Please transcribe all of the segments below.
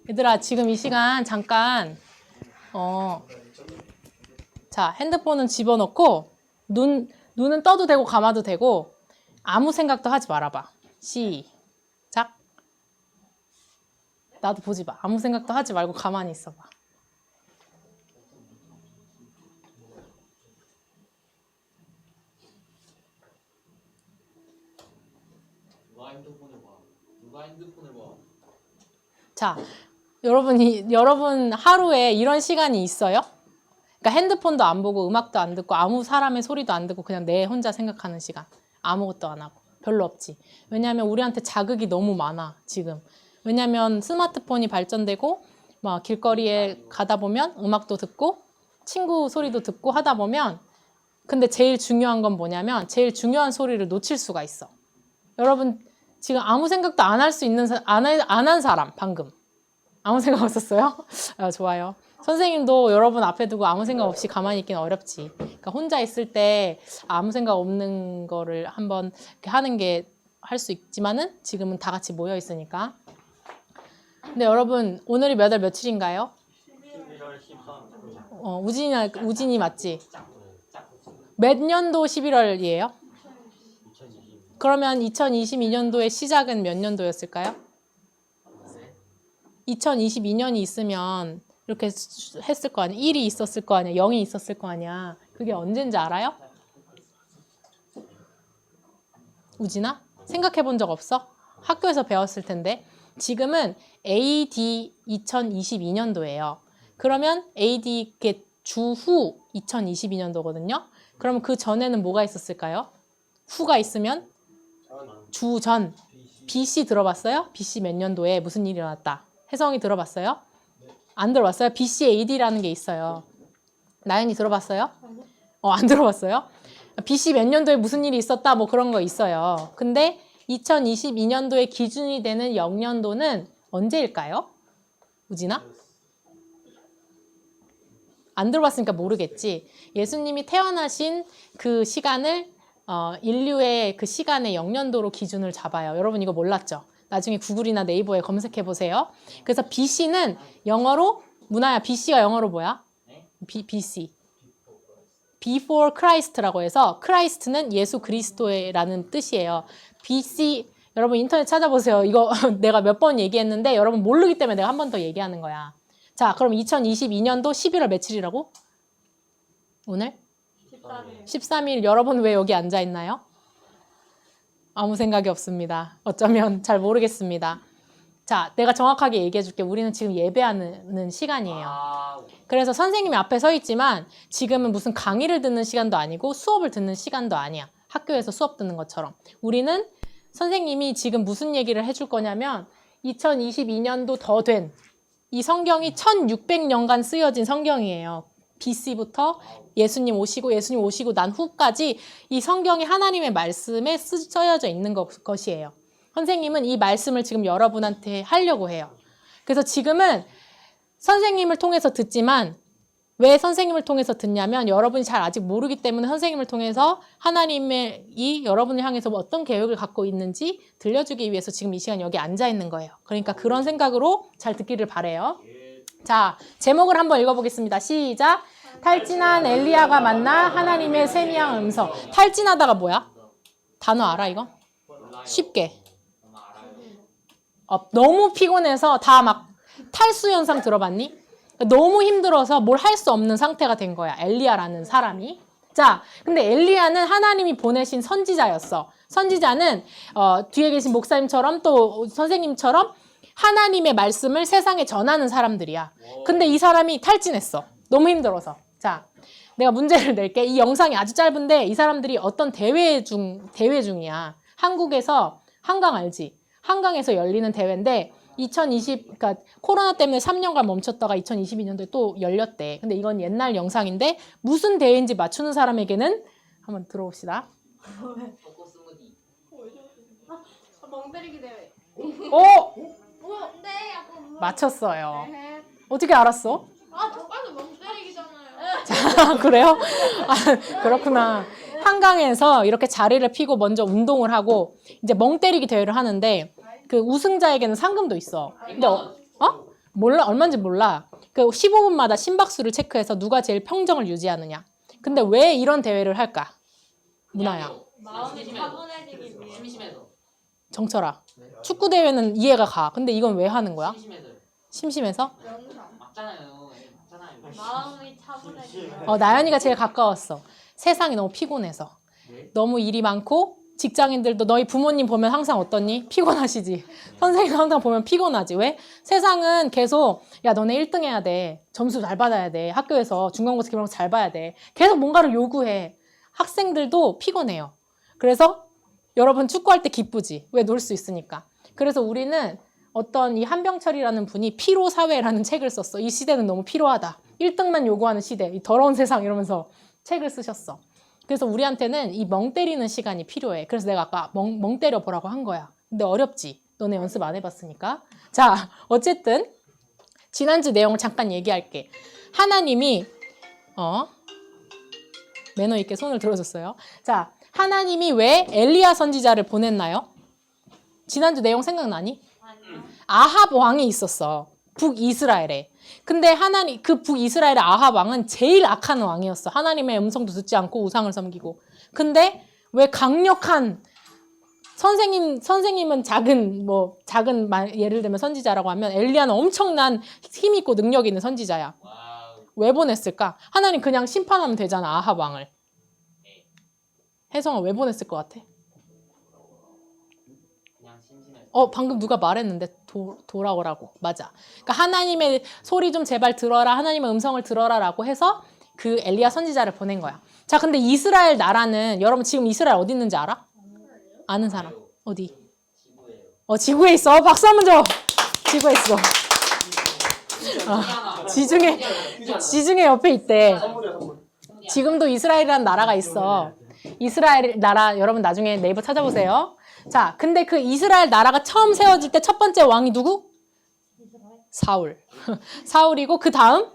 얘들아, 지금 이 시간 잠깐 자, 핸드폰은 집어넣고 눈은 떠도 되고 감아도 되고 아무 생각도 하지 말아봐. 시작. 나도 보지 마. 아무 생각도 하지 말고 가만히 있어봐. 누가 핸드폰을 봐? 자, 여러분 하루에 이런 시간이 있어요? 그러니까 핸드폰도 안 보고 음악도 안 듣고 아무 사람의 소리도 안 듣고 그냥 내 혼자 생각하는 시간. 아무것도 안 하고. 별로 없지. 왜냐하면 우리한테 자극이 너무 많아, 지금. 왜냐하면 스마트폰이 발전되고 막 길거리에 가다 보면 음악도 듣고 친구 소리도 듣고 하다 보면 근데 제일 중요한 건 뭐냐면 제일 중요한 소리를 놓칠 수가 있어. 여러분 지금 아무 생각도 안 할 수 있는 안 한 사람 방금 아무 생각 없었어요? 아, 좋아요. 선생님도 여러분 앞에 두고 아무 생각 없이 가만히 있기는 어렵지. 그러니까 혼자 있을 때 아무 생각 없는 거를 한번 이렇게 하는 게 할 수 있지만은 지금은 다 같이 모여 있으니까. 근데 여러분 오늘이 몇 월 며칠인가요? 11월 13일. 우진이 맞지? 몇 년도 11월이에요? 2022. 그러면 2022년도의 시작은 몇 년도였을까요? 2022년이 있으면 이렇게 했을 거 아니야. 1이 있었을 거 아니야. 0이 있었을 거 아니야. 그게 언젠지 알아요? 우진아? 생각해 본 적 없어? 학교에서 배웠을 텐데. 지금은 AD 2022년도예요. 그러면 AD 주후 2022년도거든요. 그러면 그 전에는 뭐가 있었을까요? 후가 있으면 주전. BC 들어봤어요? BC 몇 년도에 무슨 일이 일어났다. 혜성이 들어봤어요? 안 들어봤어요? BC AD라는 게 있어요. 나연이 들어봤어요? 안 들어봤어요? BC 몇 년도에 무슨 일이 있었다 뭐 그런 거 있어요. 근데 2022년도에 기준이 되는 영년도는 언제일까요? 우진아? 안 들어봤으니까 모르겠지. 예수님이 태어나신 그 시간을 인류의 그 시간의 영년도로 기준을 잡아요. 여러분 이거 몰랐죠? 나중에 구글이나 네이버에 검색해 보세요. 그래서 BC는 영어로 문화야. BC가 영어로 뭐야? BC. Before Christ라고 해서 Christ는 예수 그리스도라는 뜻이에요. BC 여러분 인터넷 찾아보세요. 이거 내가 몇 번 얘기했는데 여러분 모르기 때문에 내가 한 번 더 얘기하는 거야. 자, 그럼 2022년도 11월 며칠이라고? 오늘? 13일. 여러분 왜 여기 앉아 있나요? 아무 생각이 없습니다. 어쩌면 잘 모르겠습니다. 자, 내가 정확하게 얘기해 줄게. 우리는 지금 예배하는 시간이에요. 그래서 선생님이 앞에 서 있지만 지금은 무슨 강의를 듣는 시간도 아니고 수업을 듣는 시간도 아니야. 학교에서 수업 듣는 것처럼. 우리는 선생님이 지금 무슨 얘기를 해줄 거냐면 2022년도 더 된 이 성경이 1600년간 쓰여진 성경이에요. BC부터 예수님 오시고 난 후까지 이 성경이 하나님의 말씀에 써여져 있는 것이에요. 선생님은 이 말씀을 지금 여러분한테 하려고 해요. 그래서 지금은 선생님을 통해서 듣지만 왜 선생님을 통해서 듣냐면 여러분이 잘 아직 모르기 때문에 선생님을 통해서 하나님이 여러분을 향해서 어떤 계획을 갖고 있는지 들려주기 위해서 지금 이 시간 여기 앉아 있는 거예요. 그러니까 그런 생각으로 잘 듣기를 바래요. 자, 제목을 한번 읽어보겠습니다. 시작. 탈진한 엘리야가 만나 하나님의 세미한 음성. 탈진하다가 뭐야? 단어 알아 이거? 쉽게. 너무 피곤해서 다 막 탈수 현상 들어봤니? 너무 힘들어서 뭘 할 수 없는 상태가 된 거야. 엘리야라는 사람이. 자, 근데 엘리야는 하나님이 보내신 선지자였어. 선지자는 뒤에 계신 목사님처럼 또 선생님처럼 하나님의 말씀을 세상에 전하는 사람들이야. 근데 이 사람이 탈진했어. 너무 힘들어서. 자, 내가 문제를 낼게. 이 영상이 아주 짧은데 이 사람들이 어떤 대회 중이야. 한국에서 한강 알지? 한강에서 열리는 대회인데 그러니까 코로나 때문에 3년간 멈췄다가 2022년도에 또 열렸대. 근데 이건 옛날 영상인데 무슨 대회인지 맞추는 사람에게는 한번 들어봅시다. 멍 때리기 대회. 맞췄어요. 어떻게 알았어? 저까지 멍 때리기잖아요. 자, 그래요? 아, 그렇구나. 한강에서 이렇게 자리를 피고 먼저 운동을 하고 이제 멍 때리기 대회를 하는데 그 우승자에게는 상금도 있어. 근데 몰라, 얼마인지 몰라. 그 15분마다 심박수를 체크해서 누가 제일 평정을 유지하느냐. 근데 왜 이런 대회를 할까? 문화야. 마음이 차분해지기 위해. 심심해서. 정철아. 축구 대회는 이해가 가. 근데 이건 왜 하는 거야? 심심해서요. 심심해서? 명상. 맞잖아요. 맞잖아요. 마음이 차분해지기 위해. 나연이가 제일 가까웠어. 세상이 너무 피곤해서. 네? 너무 일이 많고 직장인들도 너희 부모님 보면 항상 어떠니? 피곤하시지. 선생님 항상 보면 피곤하지. 왜? 세상은 계속 야 너네 1등 해야 돼. 점수 잘 받아야 돼. 학교에서 중간고사 기말고사 잘 봐야 돼. 계속 뭔가를 요구해. 학생들도 피곤해요. 그래서 여러분 축구할 때 기쁘지. 왜? 놀 수 있으니까. 그래서 우리는 어떤 이 한병철이라는 분이 피로사회라는 책을 썼어. 이 시대는 너무 피로하다. 1등만 요구하는 시대. 이 더러운 세상 이러면서 책을 쓰셨어. 그래서 우리한테는 이 멍 때리는 시간이 필요해. 그래서 내가 아까 멍 때려 보라고 한 거야. 근데 어렵지. 너네 연습 안 해봤으니까. 자, 어쨌든 지난주 내용을 잠깐 얘기할게. 하나님이 매너 있게 손을 들어줬어요. 자, 하나님이 왜 엘리야 선지자를 보냈나요? 지난주 내용 생각나니? 아합 왕이 있었어. 북이스라엘에. 근데 그 북이스라엘의 아합 왕은 제일 악한 왕이었어. 하나님의 음성도 듣지 않고 우상을 섬기고. 근데 왜 강력한 선생님은 작은 예를 들면 선지자라고 하면 엘리야는 엄청난 힘 있고 능력 있는 선지자야. 와우. 왜 보냈을까? 하나님 그냥 심판하면 되잖아, 아합 왕을. 혜성아 왜 보냈을 것 같아? 그냥 심심해서. 방금 누가 말했는데 돌아오라고. 맞아. 그러니까 하나님의 소리 좀 제발 들어라. 하나님의 음성을 들어라라고 해서 그 엘리야 선지자를 보낸 거야. 자, 근데 이스라엘 나라는 여러분 지금 이스라엘 어디 있는지 알아? 아는 사람. 어디? 지구예요. 지구에 있어. 박수 한번 줘. 지구에 있어. 지중해 옆에 있대. 지금도 이스라엘이라는 나라가 있어. 이스라엘 나라 여러분 나중에 네이버 찾아보세요. 자, 근데 그 이스라엘 나라가 처음 세워질 때 첫 번째 왕이 누구? 사울. 사울이고 그 다음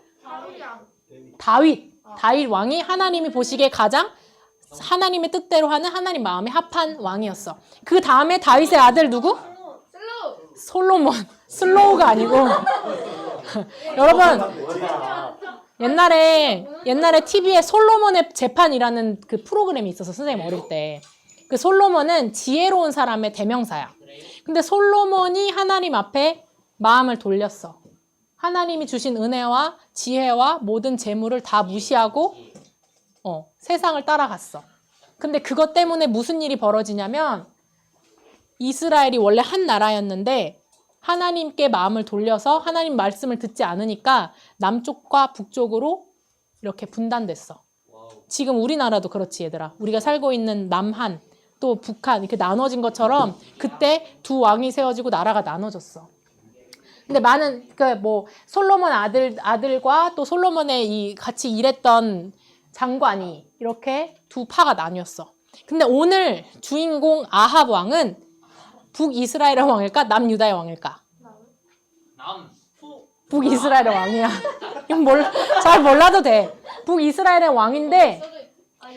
다윗. 다윗 왕이 하나님이 보시기에 가장 하나님의 뜻대로 하는 하나님 마음에 합한 왕이었어. 그 다음에 다윗의 아들 누구? 솔로몬. 슬로우가 아니고. 여러분 옛날에 TV에 솔로몬의 재판이라는 그 프로그램이 있어서 선생님 어릴 때. 그 솔로몬은 지혜로운 사람의 대명사야. 근데 솔로몬이 하나님 앞에 마음을 돌렸어. 하나님이 주신 은혜와 지혜와 모든 재물을 다 무시하고 세상을 따라갔어. 근데 그것 때문에 무슨 일이 벌어지냐면 이스라엘이 원래 한 나라였는데 하나님께 마음을 돌려서 하나님 말씀을 듣지 않으니까 남쪽과 북쪽으로 이렇게 분단됐어. 와우. 지금 우리나라도 그렇지 얘들아. 우리가 살고 있는 남한 또 북한 이렇게 나눠진 것처럼 그때 두 왕이 세워지고 나라가 나눠졌어. 근데 많은 솔로몬 아들과 또 솔로몬의 이 같이 일했던 장관이 이렇게 두 파가 나뉘었어. 근데 오늘 주인공 아합 왕은 북이스라엘의 왕일까? 남유다의 왕일까? 북이스라엘의 왕이야. 이건 잘 몰라도 돼. 북이스라엘의 왕인데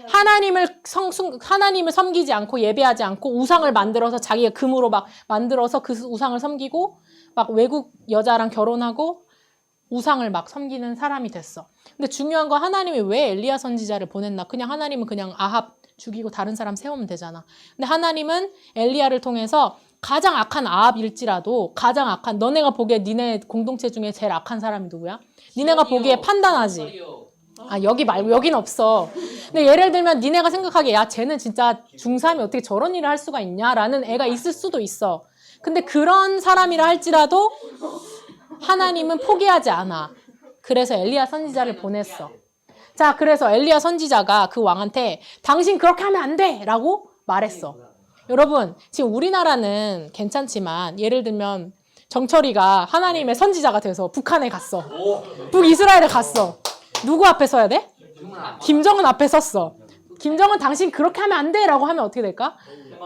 하나님을 섬기지 않고 예배하지 않고 우상을 만들어서 자기가 금으로 막 만들어서 그 우상을 섬기고 막 외국 여자랑 결혼하고 우상을 막 섬기는 사람이 됐어. 근데 중요한 건 하나님이 왜 엘리야 선지자를 보냈나? 그냥 하나님은 그냥 아합 죽이고 다른 사람 세우면 되잖아. 근데 하나님은 엘리야를 통해서 가장 악한 아합일지라도 가장 악한 너네가 보기에 니네 공동체 중에 제일 악한 사람이 누구야? 니네가 보기에 판단하지. 여기 말고 여긴 없어. 근데 예를 들면 니네가 생각하기에 야 쟤는 진짜 중3이 어떻게 저런 일을 할 수가 있냐라는 애가 있을 수도 있어. 근데 그런 사람이라 할지라도 하나님은 포기하지 않아. 그래서 엘리야 선지자를 보냈어. 자, 그래서 엘리야 선지자가 그 왕한테 당신 그렇게 하면 안 돼! 라고 말했어. 여러분, 지금 우리나라는 괜찮지만 예를 들면 정철이가 하나님의 선지자가 돼서 북한에 갔어. 북이스라엘에 갔어. 누구 앞에 서야 돼? 김정은 앞에 섰어. 김정은 당신 그렇게 하면 안 돼! 라고 하면 어떻게 될까?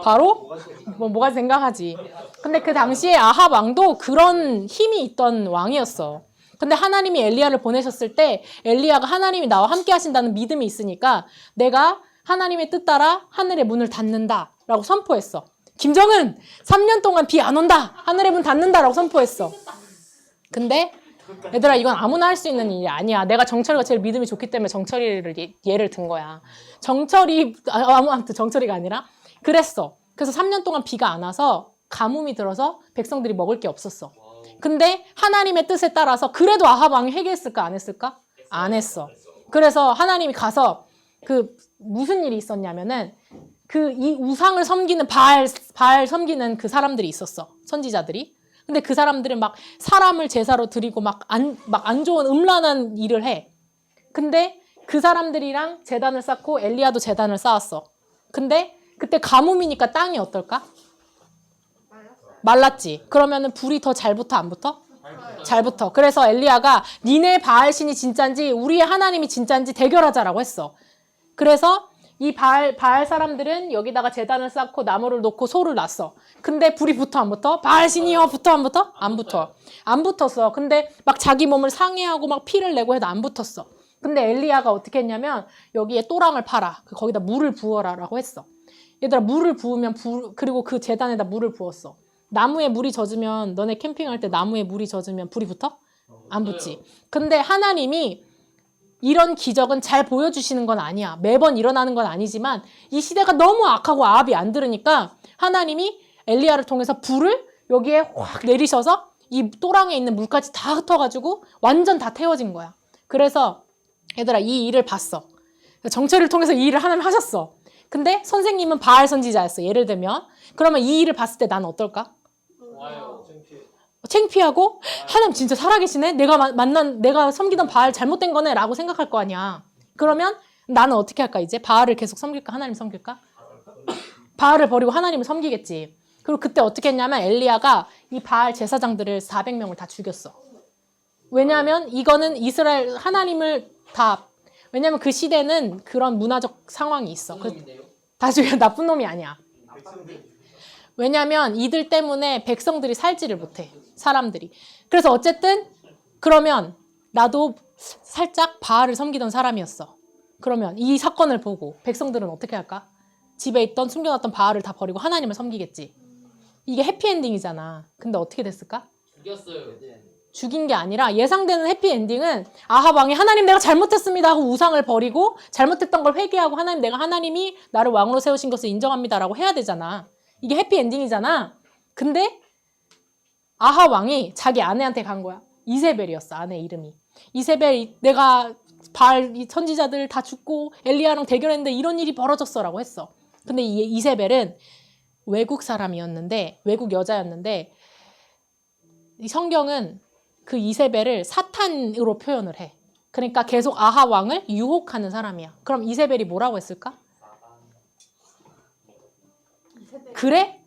바로 뭐가 생각하지. 근데 그 당시에 아합 왕도 그런 힘이 있던 왕이었어. 근데 하나님이 엘리야를 보내셨을 때 엘리야가 하나님이 나와 함께 하신다는 믿음이 있으니까 내가 하나님의 뜻 따라 하늘의 문을 닫는다 라고 선포했어. 김정은 3년 동안 비 안 온다. 하늘의 문 닫는다 라고 선포했어. 근데 얘들아 이건 아무나 할 수 있는 일이 아니야. 내가 정철이가 제일 믿음이 좋기 때문에 정철이를 예를 든 거야. 아무튼 정철이가 아니라 그랬어. 그래서 3년 동안 비가 안 와서 가뭄이 들어서 백성들이 먹을 게 없었어. 근데 하나님의 뜻에 따라서 그래도 아합 왕이 회개했을까 안 했을까? 안 했어. 그래서 하나님이 가서 그 무슨 일이 있었냐면은 그 이 우상을 섬기는 바알 섬기는 그 사람들이 있었어. 선지자들이. 근데 그 사람들은 막 사람을 제사로 드리고 막 안 좋은 음란한 일을 해. 근데 그 사람들이랑 제단을 쌓고 엘리야도 제단을 쌓았어. 근데 그때 가뭄이니까 땅이 어떨까? 말랐지. 그러면은 불이 더 잘 붙어 안 붙어? 잘 붙어. 그래서 엘리야가 니네 바알신이 진짠지 우리의 하나님이 진짠지 대결하자라고 했어. 그래서 이 바알 사람들은 여기다가 제단을 쌓고 나무를 놓고 소를 놨어. 근데 불이 붙어 안 붙어? 바알신이요 붙어 안 붙어? 안 붙어. 안 붙었어. 근데 막 자기 몸을 상해하고 막 피를 내고 해도 안 붙었어. 근데 엘리야가 어떻게 했냐면 여기에 또랑을 팔아. 거기다 물을 부어라라고 했어. 얘들아 물을 부으면 그리고 그 제단에다 물을 부었어. 나무에 물이 젖으면 너네 캠핑할 때 나무에 물이 젖으면 불이 붙어? 안 붙지. 근데 하나님이 이런 기적은 잘 보여주시는 건 아니야. 매번 일어나는 건 아니지만 이 시대가 너무 악하고 아합이 안 들으니까 하나님이 엘리야를 통해서 불을 여기에 확 내리셔서 이 또랑에 있는 물까지 다 흩어가지고 완전 다 태워진 거야. 그래서 얘들아 이 일을 봤어. 정체를 통해서 이 일을 하나님 하셨어. 근데 선생님은 바알 선지자였어. 예를 들면 그러면 이 일을 봤을 때 나는 어떨까? 창피하고 하나님 진짜 살아계시네? 내가 섬기던 바알 잘못된 거네? 라고 생각할 거 아니야. 그러면 나는 어떻게 할까 이제? 바알을 계속 섬길까? 하나님 섬길까? 바알을 버리고 하나님을 섬기겠지. 그리고 그때 어떻게 했냐면 엘리야가 이 바알 제사장들을 400명을 다 죽였어. 왜냐하면 이거는 이스라엘 하나님을 다 왜냐면 그 시대는 그런 문화적 상황이 있어. 다 죽여 나쁜 놈이 아니야. 왜냐면 이들 때문에 백성들이 살지를 못해. 사람들이. 그래서 어쨌든 그러면 나도 살짝 바알을 섬기던 사람이었어. 그러면 이 사건을 보고 백성들은 어떻게 할까? 집에 있던 숨겨놨던 바알을 다 버리고 하나님을 섬기겠지. 이게 해피엔딩이잖아. 근데 어떻게 됐을까? 죽였어요. 죽인 게 아니라 예상되는 해피엔딩은 아합 왕이 하나님 내가 잘못했습니다 하고 우상을 버리고 잘못했던 걸 회개하고 하나님이 나를 왕으로 세우신 것을 인정합니다라고 해야 되잖아. 이게 해피엔딩이잖아. 근데 아합 왕이 자기 아내한테 간 거야. 이세벨이었어. 아내 이름이. 이세벨 내가 바알 선지자들 다 죽고 엘리야랑 대결했는데 이런 일이 벌어졌어라고 했어. 근데 이세벨은 외국 사람이었는데 외국 여자였는데 이 성경은 그 이세벨을 사탄으로 표현을 해. 그러니까 계속 아합 왕을 유혹하는 사람이야. 그럼 이세벨이 뭐라고 했을까? 그래?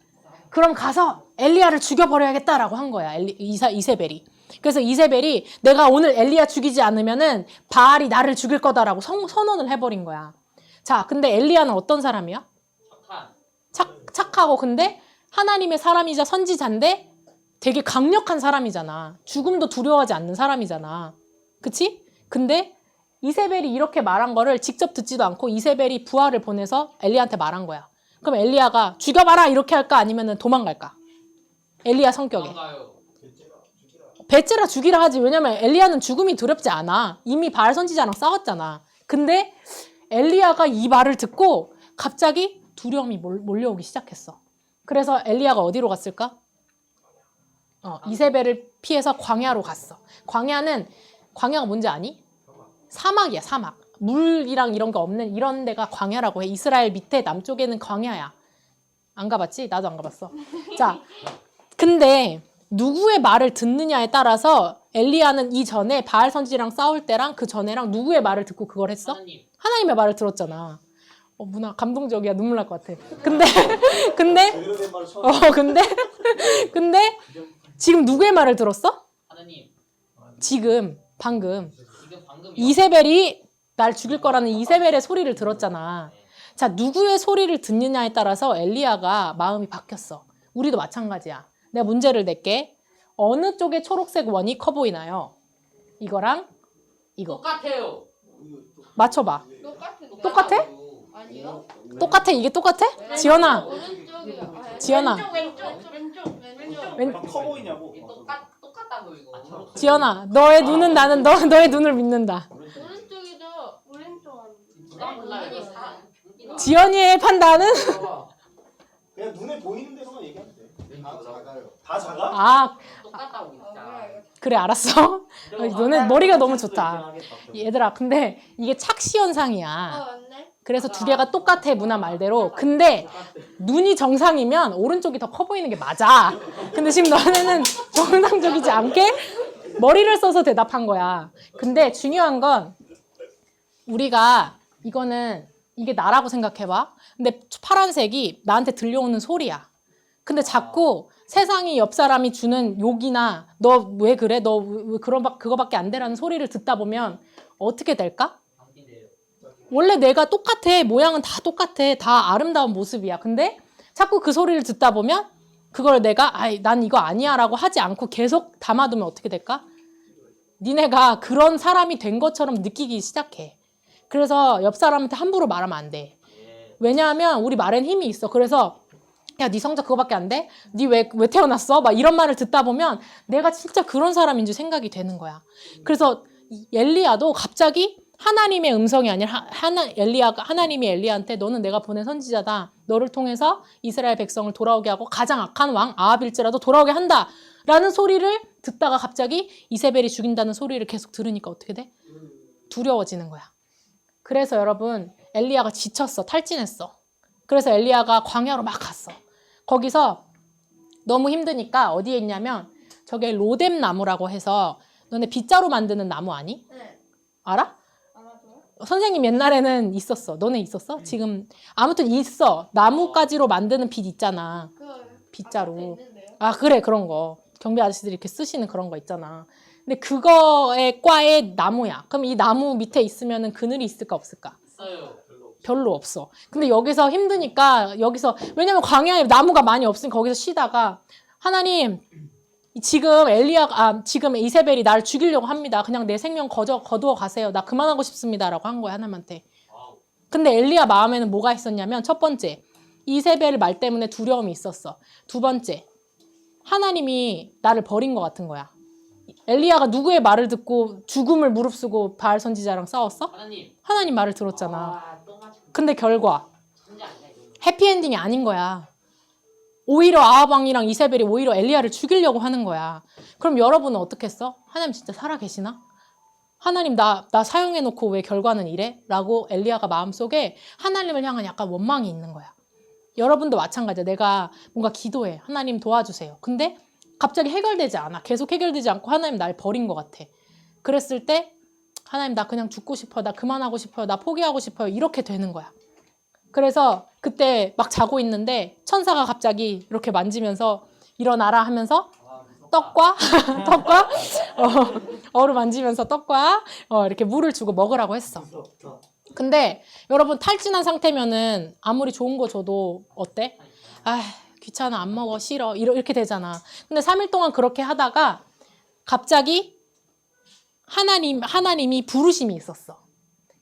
그럼 가서 엘리야를 죽여버려야겠다라고 한 거야. 이세벨이. 그래서 이세벨이 내가 오늘 엘리야 죽이지 않으면은 바알이 나를 죽일 거다라고 선언을 해버린 거야. 자, 근데 엘리야는 어떤 사람이야? 착하고 근데 하나님의 사람이자 선지자인데 되게 강력한 사람이잖아. 죽음도 두려워하지 않는 사람이잖아. 그치? 근데 이세벨이 이렇게 말한 거를 직접 듣지도 않고 이세벨이 부하를 보내서 엘리야한테 말한 거야. 그럼 엘리야가 죽여봐라 이렇게 할까 아니면 도망갈까? 엘리야 성격에. 배째라 죽이라 하지. 왜냐면 엘리야는 죽음이 두렵지 않아. 이미 바알 선지자랑 싸웠잖아. 근데 엘리야가 이 말을 듣고 갑자기 두려움이 몰려오기 시작했어. 그래서 엘리야가 어디로 갔을까? 이세벨을 피해서 광야로 갔어. 광야가 뭔지 아니? 사막이야, 사막. 물이랑 이런 게 없는 이런 데가 광야라고 해. 이스라엘 밑에 남쪽에는 광야야. 안 가봤지? 나도 안 가봤어. 자, 근데 누구의 말을 듣느냐에 따라서 엘리야는 이전에 바알 선지랑 싸울 때랑 그 전에랑 누구의 말을 듣고 그걸 했어? 하나님의 말을 들었잖아. 문화 감동적이야. 눈물 날 것 같아. 근데 지금 누구의 말을 들었어? 하나님. 방금 이세벨이 날 죽일 거라는 이세벨의 소리를 들었잖아. 자, 누구의 소리를 듣느냐에 따라서 엘리야가 마음이 바뀌었어. 우리도 마찬가지야. 내가 문제를 낼게. 어느 쪽에 초록색 원이 커 보이나요? 이거랑 이거. 똑같아요. 맞춰봐. 똑같아? 아니요. 똑같아? 이게 똑같아? 지연아. 오른쪽이요. 지연아. 왼쪽. 커 보이냐고. 똑같다고 똑같다고 이거. 지연아, 너의 눈은 나는 너의 눈을 믿는다. 오른쪽이죠. 오른쪽 아니에요? 누가 몰라요? 눈이 이거. 사- 이거 지연이의 판단은 그냥 눈에 보이는 데서만 얘기하면 돼. 다 작아요. 다 작아? 아, 똑같다고 진짜. 그래 알았어. 너네 머리가 너무 좋다. 얘들아, 근데 이게 착시 현상이야. 맞네. 그래서 두 개가 똑같아, 문화 말대로. 근데 눈이 정상이면 오른쪽이 더 커 보이는 게 맞아. 근데 지금 너네는 정상적이지 않게 머리를 써서 대답한 거야. 근데 중요한 건 우리가 이게 나라고 생각해봐. 근데 파란색이 나한테 들려오는 소리야. 근데 자꾸 세상이 옆 사람이 주는 욕이나 너 왜 그래? 너 왜 그거밖에 안 되라는 소리를 듣다 보면 어떻게 될까? 안 믿어요. 원래 내가 똑같아. 모양은 다 똑같아. 다 아름다운 모습이야. 근데 자꾸 그 소리를 듣다 보면 그걸 내가 난 이거 아니야 라고 하지 않고 계속 담아두면 어떻게 될까? 니네가 그런 사람이 된 것처럼 느끼기 시작해. 그래서 옆 사람한테 함부로 말하면 안 돼. 예. 왜냐하면 우리 말엔 힘이 있어. 그래서 야, 네 성적 그거밖에 안 돼? 네 왜 태어났어? 막 이런 말을 듣다 보면 내가 진짜 그런 사람인 줄 생각이 되는 거야. 그래서 엘리야도 갑자기 하나님의 음성이 아니라 하나님이 엘리야한테 너는 내가 보낸 선지자다. 너를 통해서 이스라엘 백성을 돌아오게 하고 가장 악한 왕 아합일지라도 돌아오게 한다. 라는 소리를 듣다가 갑자기 이세벨이 죽인다는 소리를 계속 들으니까 어떻게 돼? 두려워지는 거야. 그래서 여러분 엘리야가 지쳤어. 탈진했어. 그래서 엘리야가 광야로 막 갔어. 거기서 너무 힘드니까 어디에 있냐면 저게 로뎀 나무라고 해서 너네 빗자루 만드는 나무 아니? 네. 알아? 아마도요? 선생님 옛날에는 있었어. 너네 있었어? 지금 아무튼 있어. 나무가지로 만드는 빗 있잖아. 그 빗자루. 앞에 있는데요. 아 그래 그런 거. 경비 아저씨들이 이렇게 쓰시는 그런 거 있잖아. 근데 그거의 과의 나무야. 그럼 이 나무 밑에 있으면은 그늘이 있을까 없을까? 있어요. 별로 없어. 근데 여기서 힘드니까 왜냐면 광야에 나무가 많이 없으니까 거기서 쉬다가 하나님 지금 이세벨이 나를 죽이려고 합니다. 그냥 내 생명 거두어 가세요. 나 그만하고 싶습니다라고 한 거야 하나님한테. 와우. 근데 엘리야 마음에는 뭐가 있었냐면 첫 번째 이세벨 말 때문에 두려움이 있었어. 두 번째 하나님이 나를 버린 것 같은 거야. 엘리야가 누구의 말을 듣고 죽음을 무릅쓰고 바알 선지자랑 싸웠어? 하나님 말을 들었잖아. 아, 똑같이 근데 결과 천재 아니야 이거. 해피엔딩이 아닌 거야. 오히려 아합 왕이랑 이세벨이 오히려 엘리야를 죽이려고 하는 거야. 그럼 여러분은 어떻게 했어? 하나님 진짜 살아계시나? 하나님 나 사용해놓고 왜 결과는 이래? 라고 엘리야가 마음속에 하나님을 향한 약간 원망이 있는 거야. 여러분도 마찬가지야. 내가 뭔가 기도해. 하나님 도와주세요. 근데 갑자기 해결되지 않아. 계속 해결되지 않고 하나님 날 버린 것 같아. 그랬을 때 하나님 나 그냥 죽고 싶어요. 나 그만하고 싶어요. 나 포기하고 싶어요. 이렇게 되는 거야. 그래서 그때 막 자고 있는데 천사가 갑자기 이렇게 만지면서 일어나라 하면서 와, 무섭다. 떡과 어루 만지면서 떡과 이렇게 물을 주고 먹으라고 했어. 근데 여러분 탈진한 상태면은 아무리 좋은 거 줘도 어때? 아 귀찮아 안 먹어 싫어 이렇게 되잖아. 근데 3일 동안 그렇게 하다가 갑자기 하나님이 부르심이 있었어.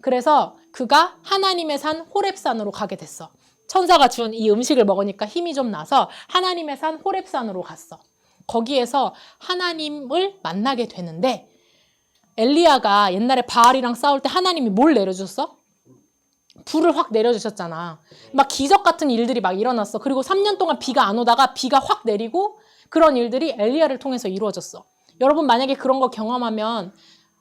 그래서 그가 하나님의 산 호렙산으로 가게 됐어. 천사가 준 이 음식을 먹으니까 힘이 좀 나서 하나님의 산 호렙산으로 갔어. 거기에서 하나님을 만나게 되는데 엘리야가 옛날에 바알이랑 싸울 때 하나님이 뭘 내려줬어? 불을 확 내려주셨잖아. 막 기적 같은 일들이 막 일어났어. 그리고 3년 동안 비가 안 오다가 비가 확 내리고 그런 일들이 엘리야를 통해서 이루어졌어. 여러분 만약에 그런 거 경험하면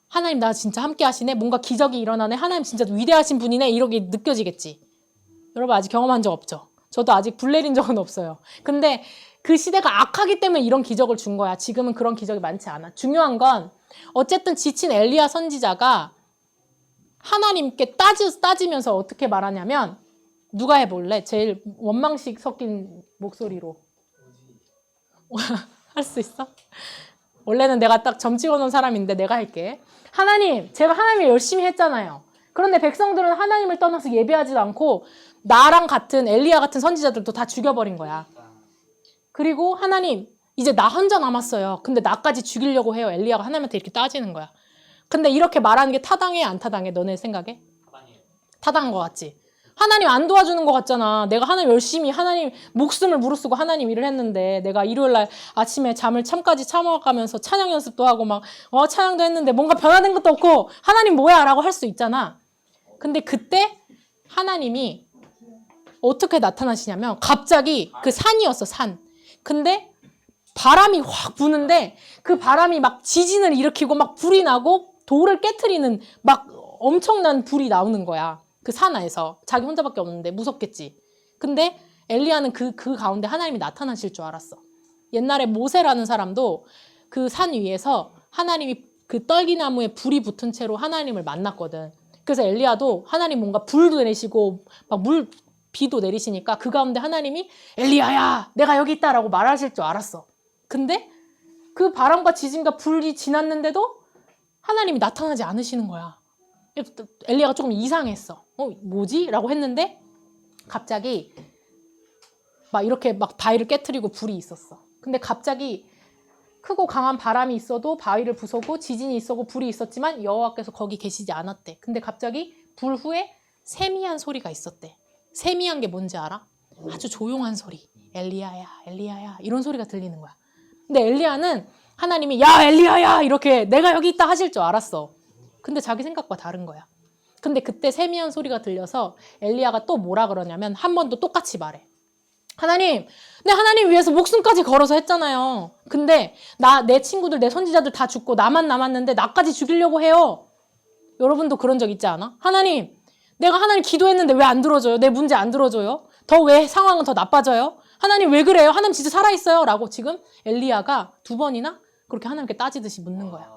하나님 나 진짜 함께 하시네? 뭔가 기적이 일어나네? 하나님 진짜 위대하신 분이네? 이렇게 느껴지겠지. 여러분 아직 경험한 적 없죠? 저도 아직 불 내린 적은 없어요. 근데 그 시대가 악하기 때문에 이런 기적을 준 거야. 지금은 그런 기적이 많지 않아. 중요한 건 어쨌든 지친 엘리야 선지자가 하나님께 따지면서 어떻게 말하냐면 누가 해볼래? 제일 원망식 섞인 목소리로. 할 수 있어? 원래는 내가 딱 점 찍어놓은 사람인데 내가 할게. 하나님, 제가 하나님을 열심히 했잖아요. 그런데 백성들은 하나님을 떠나서 예배하지도 않고 나랑 같은 엘리야 같은 선지자들도 다 죽여버린 거야. 그리고 하나님, 이제 나 혼자 남았어요. 근데 나까지 죽이려고 해요. 엘리야가 하나님한테 이렇게 따지는 거야. 근데 이렇게 말하는 게 타당해 안 타당해? 너네 생각에? 가방이에요. 타당한 것 같지? 하나님 안 도와주는 것 같잖아. 내가 하나님 열심히 하나님 목숨을 무릅쓰고 하나님 일을 했는데 내가 일요일 날 아침에 잠을 참까지 참아가면서 찬양 연습도 하고 막 찬양도 했는데 뭔가 변화된 것도 없고 하나님 뭐야? 라고 할 수 있잖아. 근데 그때 하나님이 어떻게 나타나시냐면 갑자기 그 산이었어, 산. 근데 바람이 확 부는데 그 바람이 막 지진을 일으키고 막 불이 나고 돌을 깨트리는 막 엄청난 불이 나오는 거야. 그 산하에서. 자기 혼자밖에 없는데 무섭겠지. 근데 엘리야는 그 가운데 하나님이 나타나실 줄 알았어. 옛날에 모세라는 사람도 그 산 위에서 하나님이 그 떨기나무에 불이 붙은 채로 하나님을 만났거든. 그래서 엘리야도 하나님 뭔가 불도 내리시고 막 비도 내리시니까 그 가운데 하나님이 엘리야야 내가 여기 있다라고 말하실 줄 알았어. 근데 그 바람과 지진과 불이 지났는데도 하나님이 나타나지 않으시는 거야. 엘리야가 조금 이상했어. 뭐지? 라고 했는데 갑자기 막 이렇게 막 바위를 깨트리고 불이 있었어. 근데 갑자기 크고 강한 바람이 있어도 바위를 부수고 지진이 있었고 불이 있었지만 여호와께서 거기 계시지 않았대. 근데 갑자기 불 후에 세미한 소리가 있었대. 세미한 게 뭔지 알아? 아주 조용한 소리. 엘리야야, 엘리야야 이런 소리가 들리는 거야. 근데 엘리야는 하나님이 야 엘리야야 이렇게 내가 여기 있다 하실 줄 알았어. 근데 자기 생각과 다른 거야. 근데 그때 세미한 소리가 들려서 엘리야가 또 뭐라 그러냐면 한 번 더 똑같이 말해. 하나님, 내 하나님 위해서 목숨까지 걸어서 했잖아요. 근데 내 친구들, 내 선지자들 다 죽고 나만 남았는데 나까지 죽이려고 해요. 여러분도 그런 적 있지 않아? 하나님, 내가 하나님 기도했는데 왜 안 들어줘요? 내 문제 안 들어줘요? 더 왜 상황은 더 나빠져요? 하나님 왜 그래요? 하나님 진짜 살아있어요? 라고 지금 엘리야가 2번이나 그렇게 하나님께 따지듯이 묻는 거야.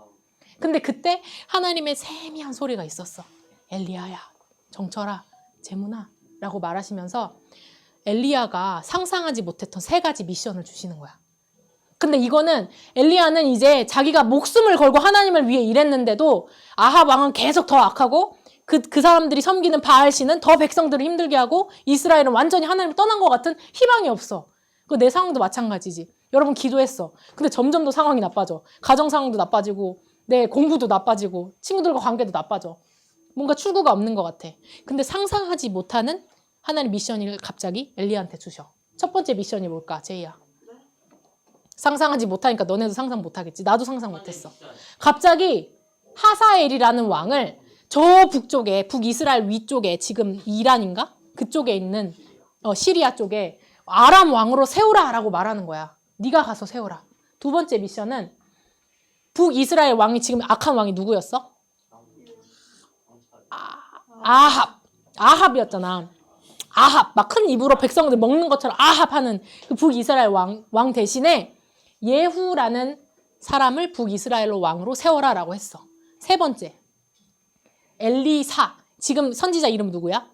근데 그때 하나님의 세미한 소리가 있었어. 엘리야야, 정철아, 재문아 라고 말하시면서 엘리야가 상상하지 못했던 3가지 미션을 주시는 거야. 근데 이거는 엘리야는 이제 자기가 목숨을 걸고 하나님을 위해 일했는데도 아합 왕은 계속 더 악하고 그 사람들이 섬기는 바알신은 더 백성들을 힘들게 하고 이스라엘은 완전히 하나님을 떠난 것 같은 희망이 없어. 내 상황도 마찬가지지. 여러분 기도했어. 근데 점점 더 상황이 나빠져. 가정 상황도 나빠지고 내 공부도 나빠지고 친구들과 관계도 나빠져. 뭔가 출구가 없는 것 같아. 근데 상상하지 못하는 하나님 미션을 갑자기 엘리야한테 주셔. 첫 번째 미션이 뭘까, 제이야? 상상하지 못하니까 너네도 상상 못하겠지. 나도 상상 못했어. 갑자기 하사엘이라는 왕을 저 북쪽에, 북이스라엘 위쪽에 지금 이란인가? 그쪽에 있는 시리아 쪽에 아람 왕으로 세우라라고 말하는 거야. 네가 가서 세우라. 2번째 미션은 북이스라엘 왕이 지금 악한 왕이 누구였어? 아합이었잖아. 아합, 막 큰 입으로 백성들 먹는 것처럼 아합하는 그 북이스라엘 왕 대신에 예후라는 사람을 북이스라엘로 왕으로 세워라라고 했어. 3번째, 엘리사. 지금 선지자 이름 누구야?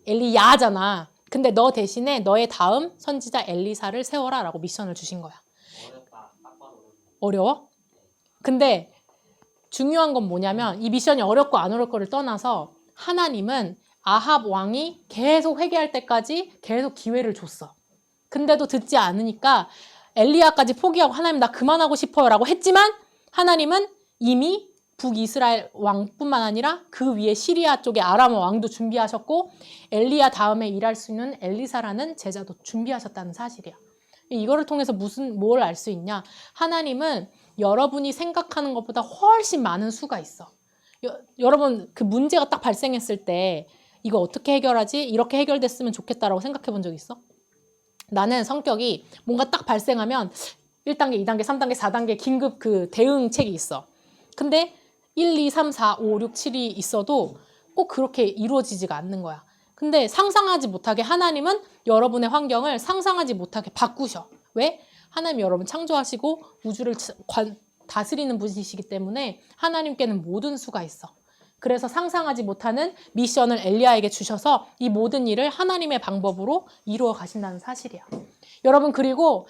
엘리야잖아. 근데 너 대신에 너의 다음 선지자 엘리사를 세워라라고 미션을 주신 거야. 어려워? 근데 중요한 건 뭐냐면 이 미션이 어렵고 안 어려울 거를 떠나서 하나님은 아합 왕이 계속 회개할 때까지 계속 기회를 줬어. 근데도 듣지 않으니까 엘리야까지 포기하고 하나님 나 그만하고 싶어요 라고 했지만 하나님은 이미 북이스라엘 왕뿐만 아니라 그 위에 시리아 쪽에 아람 왕도 준비하셨고 엘리야 다음에 일할 수 있는 엘리사라는 제자도 준비하셨다는 사실이야. 이거를 통해서 뭘 알 수 있냐? 하나님은 여러분이 생각하는 것보다 훨씬 많은 수가 있어. 여러분 그 문제가 딱 발생했을 때 이거 어떻게 해결하지? 이렇게 해결됐으면 좋겠다라고 생각해 본 적 있어? 나는 성격이 뭔가 딱 발생하면 1단계, 2단계, 3단계, 4단계 긴급 그 대응책이 있어. 근데 1, 2, 3, 4, 5, 6, 7이 있어도 꼭 그렇게 이루어지지가 않는 거야. 근데 상상하지 못하게 하나님은 여러분의 환경을 상상하지 못하게 바꾸셔. 왜? 하나님 여러분 창조하시고 우주를 다스리는 분이시기 때문에 하나님께는 모든 수가 있어. 그래서 상상하지 못하는 미션을 엘리야에게 주셔서 이 모든 일을 하나님의 방법으로 이루어 가신다는 사실이야. 여러분 그리고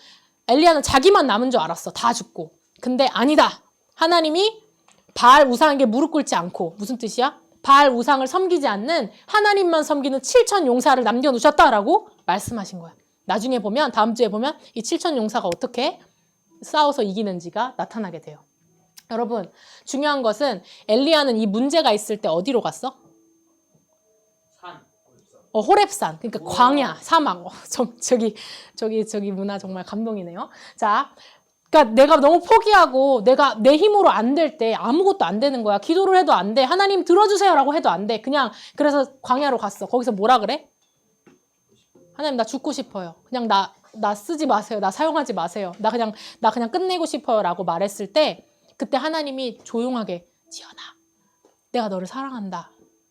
엘리야는 자기만 남은 줄 알았어. 다 죽고. 근데 아니다. 하나님이 바알 우상에게 무릎 꿇지 않고 무슨 뜻이야? 바알 우상을 섬기지 않는 하나님만 섬기는 7천 용사를 남겨놓으셨다라고 말씀하신 거야. 나중에 보면 다음 주에 보면 이 7천 용사가 어떻게 싸워서 이기는지가 나타나게 돼요. 여러분 중요한 것은 엘리야는 이 문제가 있을 때 어디로 갔어? 호렙산. 그러니까 광야, 사막. 저기 문화 정말 감동이네요. 자, 그러니까 내가 너무 포기하고 내가 내 힘으로 안 될 때 아무것도 안 되는 거야. 기도를 해도 안 돼. 하나님 들어주세요라고 해도 안 돼. 그냥 그래서 광야로 갔어. 거기서 뭐라 그래? 하나님 나 죽고 싶어요. 그냥 나 쓰지 마세요. 나 사용하지 마세요. 나 그냥 끝내고 싶어요라고 말했을 때 그때 하나님이 조용하게 지연아, 내가 너를 사랑한다.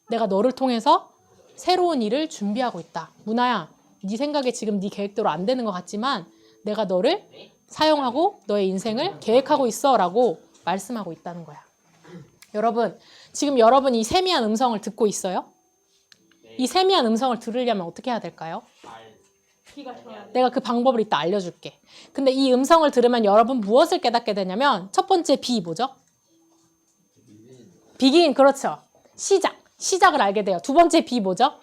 내가 너를 통해서 새로운 일을 준비하고 있다. 문화야, 네 생각에 지금 네 계획대로 안 되는 것 같지만 내가 너를 사용하고 너의 인생을 계획하고 있어라고 말씀하고 있다는 거야. 여러분, 지금 여러분 이 세미한 음성을 듣고 있어요? 이 세미한 음성을 들으려면 어떻게 해야 될까요? 귀가 좋아요. 내가 그 방법을 이따 알려줄게. 근데 이 음성을 들으면 여러분 무엇을 깨닫게 되냐면 첫 번째 B 뭐죠? begin, 그렇죠. 시작을 알게 돼요. 두 번째 B 뭐죠?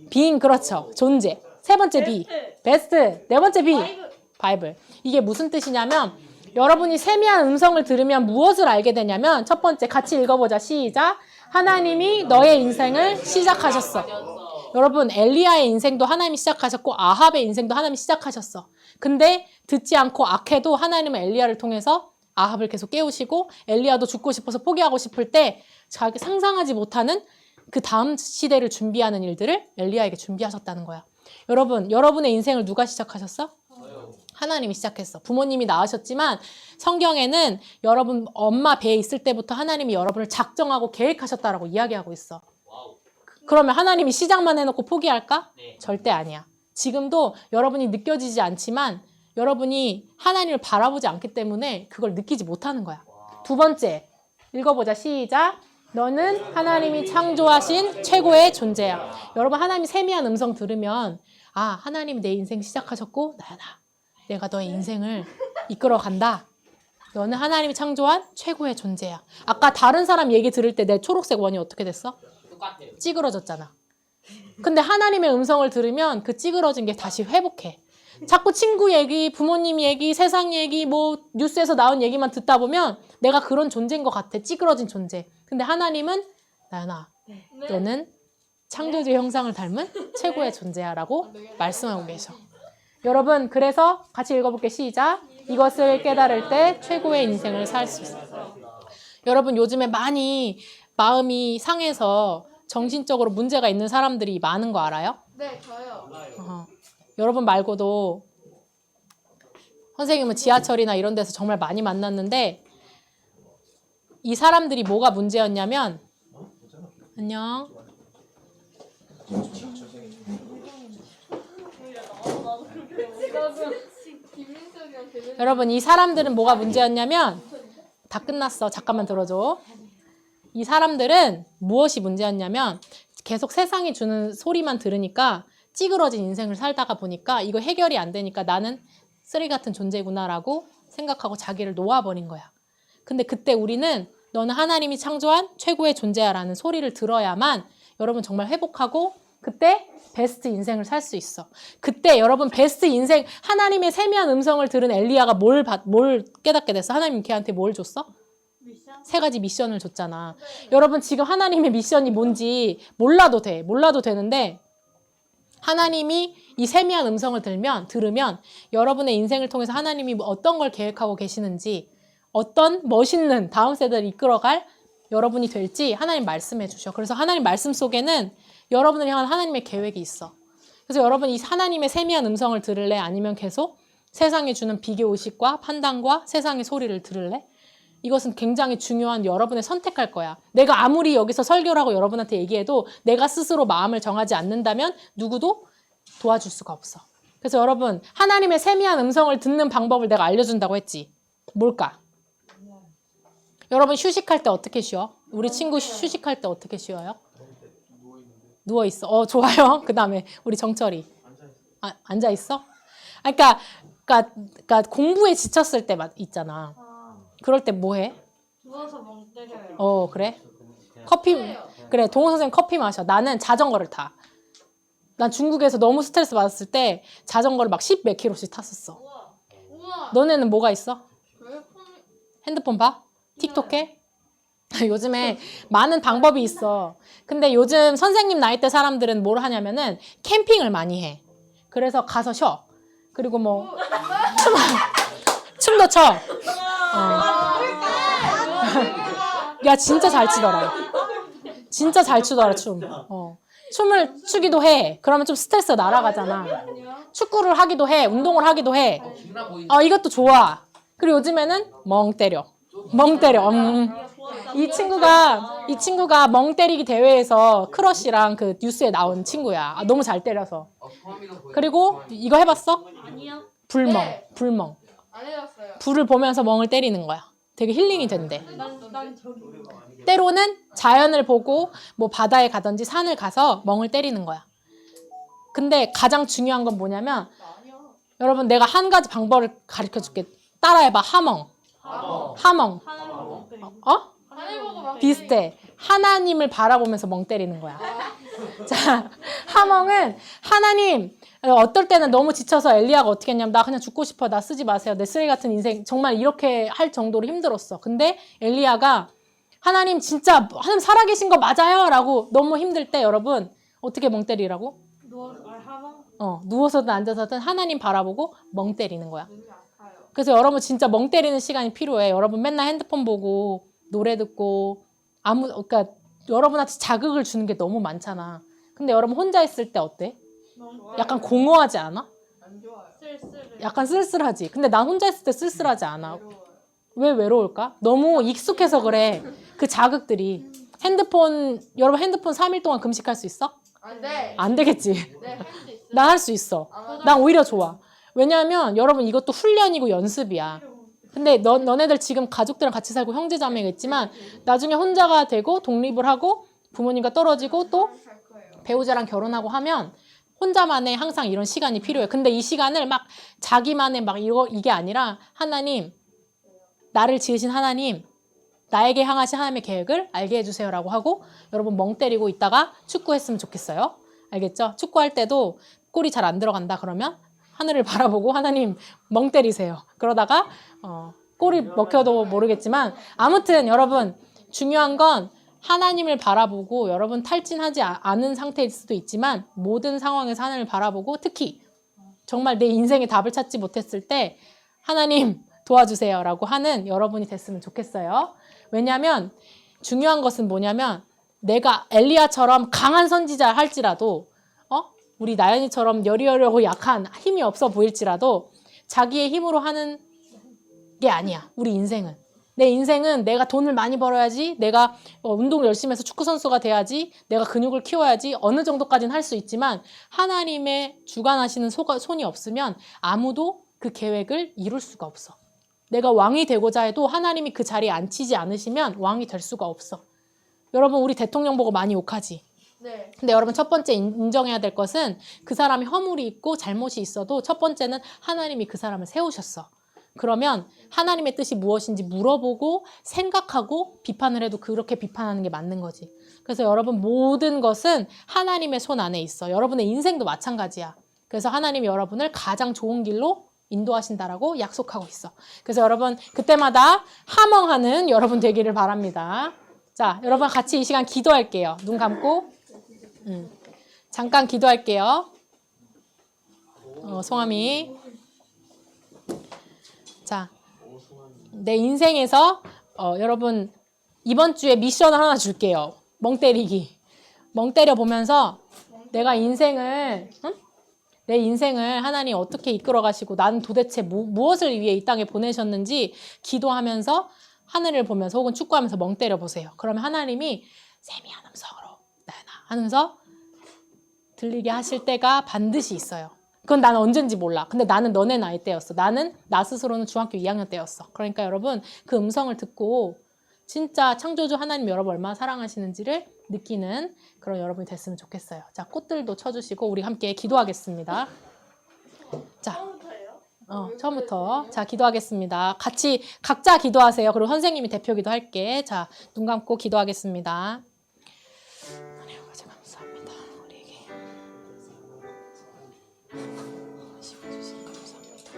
being, 그렇죠. 존재. 세 번째 B, best. 네 번째 B, 바이블. 이게 무슨 뜻이냐면 여러분이 세미한 음성을 들으면 무엇을 알게 되냐면 첫 번째 같이 읽어보자. 시작. 하나님이 너의 인생을 시작하셨어. 여러분 엘리야의 인생도 하나님이 시작하셨고 아합의 인생도 하나님이 시작하셨어. 근데 듣지 않고 악해도 하나님은 엘리야를 통해서 아합을 계속 깨우시고 엘리야도 죽고 싶어서 포기하고 싶을 때 자기 상상하지 못하는 그 다음 시대를 준비하는 일들을 엘리야에게 준비하셨다는 거야. 여러분, 여러분의 인생을 누가 시작하셨어? 하나님이 시작했어. 부모님이 낳으셨지만 성경에는 여러분 엄마 배에 있을 때부터 하나님이 여러분을 작정하고 계획하셨다라고 이야기하고 있어. 그러면 하나님이 시작만 해놓고 포기할까? 절대 아니야. 지금도 여러분이 느껴지지 않지만 여러분이 하나님을 바라보지 않기 때문에 그걸 느끼지 못하는 거야. 두 번째, 읽어보자. 시작. 너는 하나님이 창조하신 최고의 존재야. 여러분 하나님이 세미한 음성 들으면 아, 하나님이 내 인생 시작하셨고 나연아, 내가 너의 인생을 이끌어 간다. 너는 하나님이 창조한 최고의 존재야. 아까 다른 사람 얘기 들을 때 내 초록색 원이 어떻게 됐어? 똑같아요. 찌그러졌잖아. 근데 하나님의 음성을 들으면 그 찌그러진 게 다시 회복해. 자꾸 친구 얘기, 부모님 얘기, 세상 얘기, 뭐 뉴스에서 나온 얘기만 듣다 보면 내가 그런 존재인 것 같아. 찌그러진 존재. 근데 하나님은 나연아, 너는 창조주의 형상을 닮은 최고의 존재야 라고 말씀하고 계셔. 여러분 그래서 같이 읽어볼게. 시작. 이것을 깨달을 때 최고의 인생을 살 수 있어. 여러분 요즘에 많이 마음이 상해서 정신적으로 문제가 있는 사람들이 많은 거 알아요? 네, 저요. 여러분 말고도 선생님은 지하철이나 이런 데서 정말 많이 만났는데 이 사람들이 뭐가 문제였냐면 안녕. 여러분 이 사람들은 뭐가 문제였냐면 다 끝났어. 잠깐만 들어줘. 이 사람들은 무엇이 문제였냐면 계속 세상이 주는 소리만 들으니까 찌그러진 인생을 살다가 보니까 이거 해결이 안 되니까 나는 쓰레기 같은 존재구나라고 생각하고 자기를 놓아버린 거야. 근데 그때 우리는 너는 하나님이 창조한 최고의 존재야라는 소리를 들어야만 여러분 정말 회복하고 그때 베스트 인생을 살 수 있어. 그때 여러분 베스트 인생 하나님의 세미한 음성을 들은 엘리야가 뭘 깨닫게 됐어? 하나님 걔한테 뭘 줬어? 미션? 3가지 미션을 줬잖아. 여러분 지금 하나님의 미션이 뭔지 몰라도 되는데 하나님이 이 세미한 음성을 들으면 여러분의 인생을 통해서 하나님이 어떤 걸 계획하고 계시는지 어떤 멋있는 다음 세대를 이끌어갈 여러분이 될지 하나님 말씀해 주셔. 그래서 하나님 말씀 속에는 여러분을 향한 하나님의 계획이 있어. 그래서 여러분 이 하나님의 세미한 음성을 들을래? 아니면 계속 세상이 주는 비교의식과 판단과 세상의 소리를 들을래? 이것은 굉장히 중요한 여러분의 선택할 거야. 내가 아무리 여기서 설교를 하고 여러분한테 얘기해도 내가 스스로 마음을 정하지 않는다면 누구도 도와줄 수가 없어. 그래서 여러분 하나님의 세미한 음성을 듣는 방법을 내가 알려준다고 했지. 뭘까? 여러분 휴식할 때 어떻게 쉬어? 우리 친구 휴식할 때 어떻게 쉬어요? 누워있어. 좋아요. 그 다음에 우리 정철이. 앉아있어? 그러니까 공부에 지쳤을 때 있잖아. 그럴 때 뭐 해? 누워서 멍 때려요. 그래? 커피, 그래, 동호 선생님 커피 마셔. 나는 자전거를 타. 난 중국에서 너무 스트레스 받았을 때 자전거를 막 10몇 킬로씩 탔었어. 우와. 너네는 뭐가 있어? 왜 폰? 핸드폰 봐? 틱톡 해? 요즘에 많은 방법이 있어. 근데 요즘 선생님 나이대 사람들은 뭘 하냐면은 캠핑을 많이 해. 그래서 가서 쉬어. 그리고 뭐 춤도 춰. 야 진짜 잘 추더라. 진짜 잘 추더라 춤. 춤을 추기도 해. 그러면 좀 스트레스가 날아가잖아. 축구를 하기도 해. 운동을 하기도 해. 김나 보이지? 이것도 좋아. 그리고 요즘에는 멍 때려. 멍 때려. 이 친구가 멍 때리기 대회에서 크러쉬랑 그 뉴스에 나온 친구야. 너무 잘 때려서. 소감이도 보여. 그리고 이거 해봤어? 아니요. 불멍. 네. 불멍. 안 해봤어요. 불을 보면서 멍을 때리는 거야. 되게 힐링이 된대. 난 저기. 때로는 자연을 보고 뭐 바다에 가든지 산을 가서 멍을 때리는 거야. 근데 가장 중요한 건 뭐냐면 여러분 내가 한 가지 방법을 가르쳐 줄게. 따라해봐. 하멍. 하멍. 하늘 보고 멍 때리기. 하늘 보고 멍 비슷해. 하나님을 바라보면서 멍 때리는 거야. 자, 하멍은 하나님, 어떨 때는 너무 지쳐서 엘리야가 어떻게 했냐면 나 그냥 죽고 싶어. 나 쓰지 마세요. 내 쓰레기 같은 인생 정말 이렇게 할 정도로 힘들었어. 근데 엘리야가 하나님 진짜 하나님 살아계신 거 맞아요? 라고 너무 힘들 때 여러분 어떻게 멍 때리라고? 누워서 하멍. 누워서든 앉아서든 하나님 바라보고 멍 때리는 거야. 눈이 아파요. 그래서 여러분 진짜 멍 때리는 시간이 필요해. 여러분 맨날 핸드폰 보고 노래 듣고 그러니까 여러분한테 자극을 주는 게 너무 많잖아. 근데 여러분 혼자 있을 때 어때? 약간 공허하지 않아? 안 좋아요. 쓸쓸해. 약간 쓸쓸하지. 근데 난 혼자 있을 때 쓸쓸하지 않아. 외로워요. 왜 외로울까? 너무 익숙해서 그래. 그 자극들이. 여러분 핸드폰 3일 동안 금식할 수 있어? 안 돼. 안 되겠지. 네, 할 수 있어요. 난 할 수 있어. 난 오히려 좋아. 왜냐하면 여러분 이것도 훈련이고 연습이야. 근데 너네들 지금 가족들이랑 같이 살고 형제자매가 있지만 나중에 혼자가 되고 독립을 하고 부모님과 떨어지고 또 갈 거예요. 배우자랑 결혼하고 하면 혼자만의 항상 이런 시간이 필요해. 근데 이 시간을 막 자기만의 막 이게 아니라 하나님, 나를 지으신 하나님, 나에게 향하신 하나님의 계획을 알게 해주세요라고 하고 여러분 멍 때리고 있다가 축구했으면 좋겠어요. 알겠죠? 축구할 때도 골이 잘 안 들어간다 그러면 하늘을 바라보고 하나님 멍 때리세요. 그러다가 골이 먹혀도 모르겠지만 아무튼 여러분 중요한 건 하나님을 바라보고 여러분 탈진하지 않은 상태일 수도 있지만 모든 상황에서 하나님을 바라보고 특히 정말 내 인생의 답을 찾지 못했을 때 하나님 도와주세요 라고 하는 여러분이 됐으면 좋겠어요. 왜냐하면 중요한 것은 뭐냐면 내가 엘리야처럼 강한 선지자 할지라도 우리 나연이처럼 여리여리하고 약한 힘이 없어 보일지라도 자기의 힘으로 하는 게 아니야. 우리 인생은. 내 인생은 내가 돈을 많이 벌어야지, 내가 운동을 열심히 해서 축구 선수가 돼야지, 내가 근육을 키워야지 어느 정도까지는 할 수 있지만 하나님의 주관하시는 손이 없으면 아무도 그 계획을 이룰 수가 없어. 내가 왕이 되고자 해도 하나님이 그 자리에 앉히지 않으시면 왕이 될 수가 없어. 여러분 우리 대통령 보고 많이 욕하지? 네. 근데 여러분 첫 번째 인정해야 될 것은 그 사람이 허물이 있고 잘못이 있어도 첫 번째는 하나님이 그 사람을 세우셨어. 그러면 하나님의 뜻이 무엇인지 물어보고 생각하고 비판을 해도 그렇게 비판하는 게 맞는 거지. 그래서 여러분 모든 것은 하나님의 손 안에 있어. 여러분의 인생도 마찬가지야. 그래서 하나님이 여러분을 가장 좋은 길로 인도하신다라고 약속하고 있어. 그래서 여러분 그때마다 하멍하는 여러분 되기를 바랍니다. 자, 여러분 같이 이 시간 기도할게요. 눈 감고 잠깐 기도할게요. 송아미. 자, 내 인생에서 여러분 이번 주에 미션을 하나 줄게요. 멍 때리기. 멍 때려 보면서 내가 내 인생을 하나님 어떻게 이끌어 가시고 나는 도대체 무엇을 위해 이 땅에 보내셨는지 기도하면서 하늘을 보면서 혹은 축구하면서 멍 때려 보세요. 그러면 하나님이 세미한 음성으로 나연아 하면서 들리게 하실 때가 반드시 있어요. 그건 나는 언젠지 몰라. 근데 나는 너네 나이 때였어. 나는 나 스스로는 중학교 2학년 때였어. 그러니까 여러분 그 음성을 듣고 진짜 창조주 하나님 여러분 얼마나 사랑하시는지를 느끼는 그런 여러분이 됐으면 좋겠어요. 자, 꽃들도 쳐주시고 우리 함께 기도하겠습니다. 자, 처음부터 자 기도하겠습니다. 같이 각자 기도하세요. 그리고 선생님이 대표기도 할게. 자, 눈 감고 기도하겠습니다. 하나님 아버지 감사합니다. 우리에게 심어주신 감사합니다.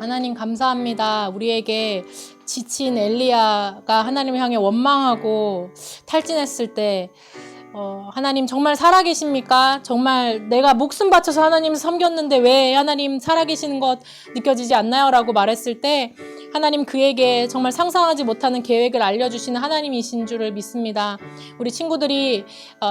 하나님 감사합니다. 우리에게 지친 엘리야가 하나님을 향해 원망하고 탈진했을 때 하나님 정말 살아계십니까? 정말 내가 목숨 바쳐서 하나님을 섬겼는데 왜 하나님 살아계시는 것 느껴지지 않나요? 라고 말했을 때 하나님 그에게 정말 상상하지 못하는 계획을 알려주시는 하나님이신 줄을 믿습니다. 우리 친구들이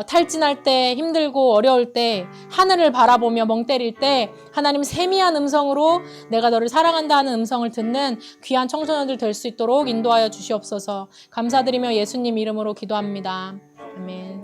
탈진할 때 힘들고 어려울 때 하늘을 바라보며 멍 때릴 때 하나님 세미한 음성으로 내가 너를 사랑한다 하는 음성을 듣는 귀한 청소년들 될 수 있도록 인도하여 주시옵소서. 감사드리며 예수님 이름으로 기도합니다. 아멘.